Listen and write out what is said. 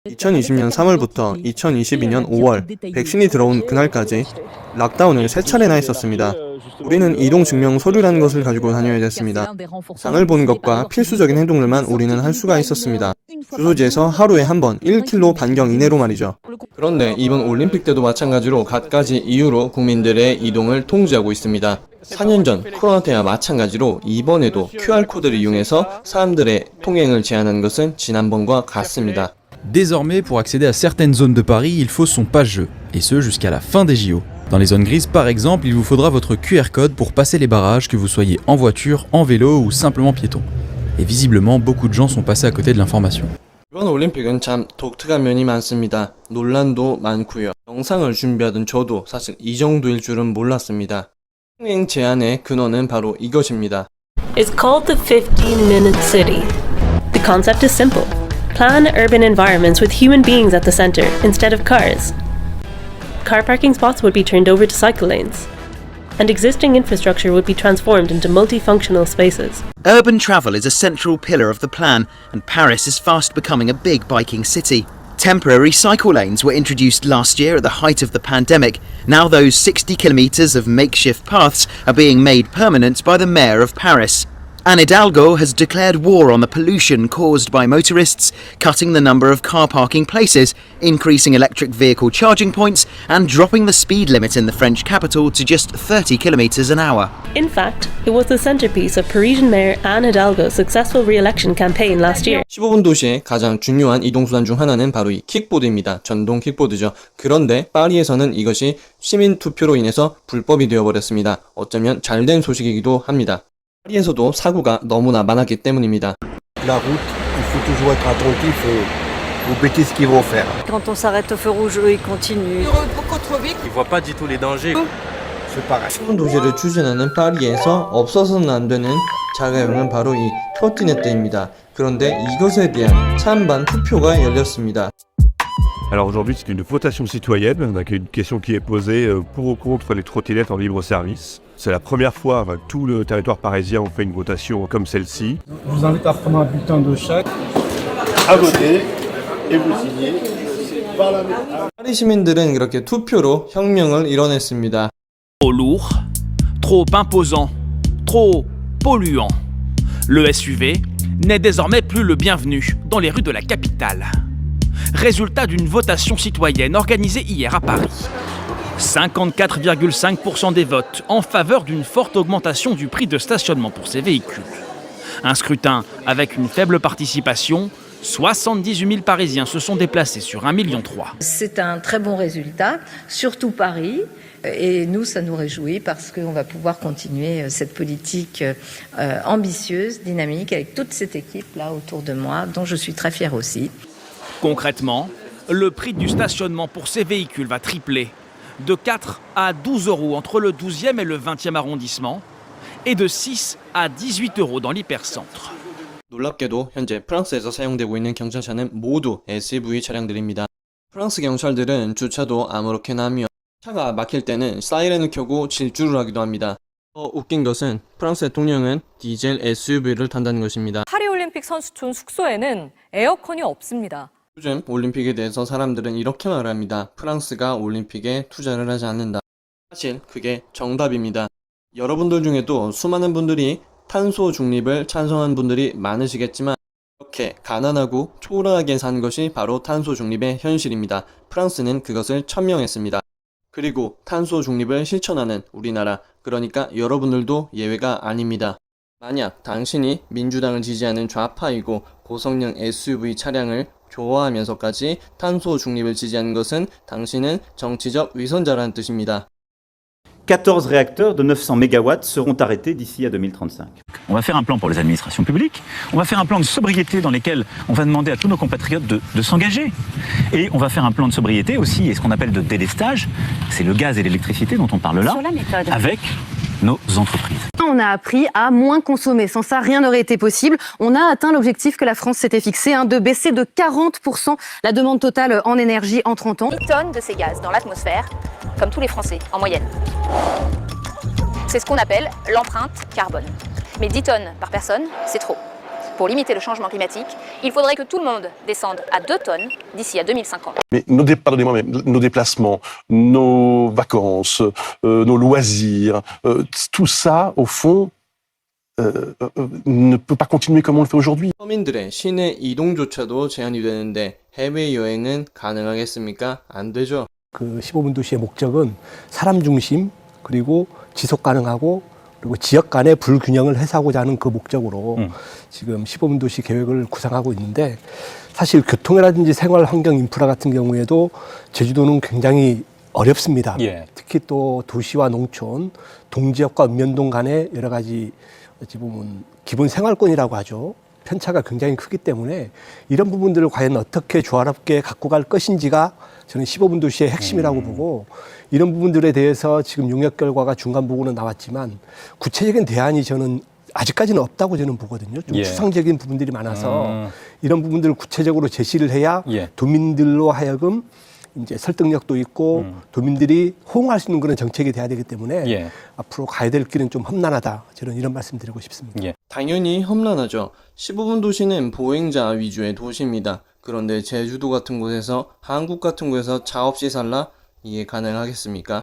2020년 3월부터 2022년 5월 백신이 들어온 그날까지 락다운을 3차례나 했었습니다. 우리는 이동증명 서류라는 것을 가지고 다녀야 됐습니다. 장을 보는 것과 필수적인 행동들만 우리는 할 수가 있었습니다. 주소지에서 하루에 한 번 1km 반경 이내로 말이죠. 그런데 이번 올림픽 때도 마찬가지로 갖가지 이유로 국민들의 이동을 통제하고 있습니다. 4년 전 코로나 때와 마찬가지로 이번에도 QR코드를 이용해서 사람들의 통행을 제한하는 것은 지난번과 같습니다. Désormais, pour accéder à certaines zones de Paris, il faut son passe-jeu, et ce jusqu'à la fin des JO. Dans les zones grises, par exemple, il vous faudra votre QR code pour passer les barrages, que vous soyez en voiture, en vélo ou simplement piéton. Et visiblement, beaucoup de gens sont passés à côté de l'information. 이번 올림픽은 참 독특한 면이 많습니다. 논란도 많고요. 영상을 준비하던 저도 사실 이 정도일 줄은 몰랐습니다. 통행 제한의 근원은 바로 이것입니다. It's called the 15-minute city. The concept is simple. Plan urban environments with human beings at the center instead of cars. Car parking spots would be turned over to cycle lanes, and existing infrastructure would be transformed into multifunctional spaces. Urban travel is a central pillar of the plan, and Paris is fast becoming a big biking city. Temporary cycle lanes were introduced last year at the height of the pandemic. Now those 60 kilometres of makeshift paths are being made permanent by the mayor of Paris. Anne Hidalgo has declared war on the pollution caused by motorists, cutting the number of car parking places, increasing electric vehicle charging points, and dropping the speed limit in the French capital to just 30 kilometres an hour. In fact, it was the centerpiece of Parisian Mayor Anne Hidalgo's successful re-election campaign last year. 15분 도시의 가장 중요한 이동수단 중 하나는 바로 이 킥보드입니다. 전동 킥보드죠. 그런데 파리에서는 이것이 시민 투표로 인해서 불법이 되어버렸습니다. 어쩌면 잘된 소식이기도 합니다. 파리에서도 사고가 너무나 많았기 때문입니다. La route, il faut toujours être attentif aux bêtises qu'ils vont faire. Quand on s'arrête au feu rouge, eux, ils continuent. Ils roulent beaucoup trop vite. Ils voient pas du tout les dangers. C'est pareil. 새로운 도시를 추진하는 파리에서 없어서는 안 되는 자가용은 바로 이 트로티네트입니다. 그런데 이것에 대한 찬반 투표가 열렸습니다. Alors aujourd'hui, c'est une votation citoyenne, donc une question qui est posée pour ou contre les trottinettes en libre service. C'est la première fois que tout le territoire parisien on fait une votation comme celle-ci. Je vous invite à prendre un bulletin de chaque. À voter et vous signez par la main. 파리 시민들은 이렇게 투표로 혁명을 이뤄냈습니다. Trop lourd, trop imposant, trop polluant. Le SUV n'est désormais plus le bienvenu dans les rues de la capitale. Résultat d'une votation citoyenne organisée hier à Paris. 54,5% des votes en faveur d'une forte augmentation du prix de stationnement pour ces véhicules. Un scrutin avec une faible participation, 78 000 Parisiens se sont déplacés sur 1,3 million. C'est un très bon résultat, surtout Paris. Et nous, ça nous réjouit parce qu'on va pouvoir continuer cette politique ambitieuse, dynamique, avec toute cette équipe-là autour de moi, dont je suis très fière aussi. Concrètement, le prix du stationnement pour ces véhicules va tripler, de 4 à 12 euros entre le 12e et le 20e arrondissement, et de 6 à 18 euros dans l'hypercentre. 놀랍게도 현재 프랑스에서 사용되고 있는 경찰차는 모두 SUV 차량들입니다. 프랑스 경찰들은 주차도 아무렇게나 하며 차가 막힐 때는 사이렌을 켜고 질주를 하기도 합니다. 더 웃긴 것은 프랑스 대통령은 디젤 SUV를 탄다는 것입니다. 파리올림픽 선수촌 숙소에는 에어컨이 없습니다. 요즘 올림픽에 대해서 사람들은 이렇게 말합니다. 프랑스가 올림픽에 투자를 하지 않는다. 사실 그게 정답입니다. 여러분들 중에도 수많은 분들이 탄소 중립을 찬성한 분들이 많으시겠지만 이렇게 가난하고 초라하게 사는 것이 바로 탄소 중립의 현실입니다. 프랑스는 그것을 천명했습니다. 그리고 탄소 중립을 실천하는 우리나라, 그러니까 여러분들도 예외가 아닙니다. 만약 당신이 민주당을 지지하는 좌파이고 고성능 SUV 차량을 좋아하면서까지 탄소 중립을 지지하는 것은 당신은 정치적 위선자라는 뜻입니다. 14 réacteurs de 900 MW seront arrêtés d'ici à 2035. On va faire un plan pour les administrations publiques, on va faire un plan de sobriété dans lequel on va demander à tous nos compatriotes de s'engager. Et on va faire un plan de sobriété aussi, et ce qu'on appelle de délestage, c'est le gaz et l'électricité dont on parle là, avec nos entreprises. On a appris à moins consommer. Sans ça, rien n'aurait été possible. On a atteint l'objectif que la France s'était fixé, de baisser de 40% la demande totale en énergie en 30 ans. 10 tonnes de ces gaz dans l'atmosphère, comme tous les Français, en moyenne. C'est ce qu'on appelle l'empreinte carbone. Mais 10 tonnes par personne, c'est trop. pour limiter le changement climatique, il faudrait que tout le monde descende à 2 tonnes d'ici à 2050. Mais pardonnez-moi, mais nos déplacements, nos vacances, nos loisirs, tout ça, au fond, ne peut pas continuer comme on le fait aujourd'hui. 서민들의 시내 이동조차도 제한이 되는데 해외여행은 가능하겠습니까? 안 되죠. 그 15분 도시의 목적은 사람 중심 그리고 지속 가능하고 그리고 지역 간의 불균형을 해소하고자 하는 그 목적으로 지금 15분 도시 계획을 구상하고 있는데 사실 교통이라든지 생활 환경 인프라 같은 경우에도 제주도는 굉장히 어렵습니다. 특히 또 도시와 농촌, 동지역과 읍면동 간의 여러 가지 어찌 보면 기본 생활권이라고 하죠. 편차가 굉장히 크기 때문에 이런 부분들을 과연 어떻게 조화롭게 갖고 갈 것인지가 저는 15분 도시의 핵심이라고 보고 이런 부분들에 대해서 지금 용역 결과가 중간 보고는 나왔지만 구체적인 대안이 저는 아직까지는 없다고 저는 보거든요. 좀 추상적인 부분들이 많아서 이런 부분들을 구체적으로 제시를 해야 도민들로 하여금 이제 설득력도 있고 도민들이 호응할 수 있는 그런 정책이 돼야 되기 때문에 앞으로 가야 될 길은 좀 험난하다. 저는 이런 말씀 드리고 싶습니다. 당연히 험난하죠. 15분 도시는 보행자 위주의 도시입니다. 그런데 제주도 같은 곳에서 한국 같은 곳에서 차 없이 살라? 이게 가능하겠습니까?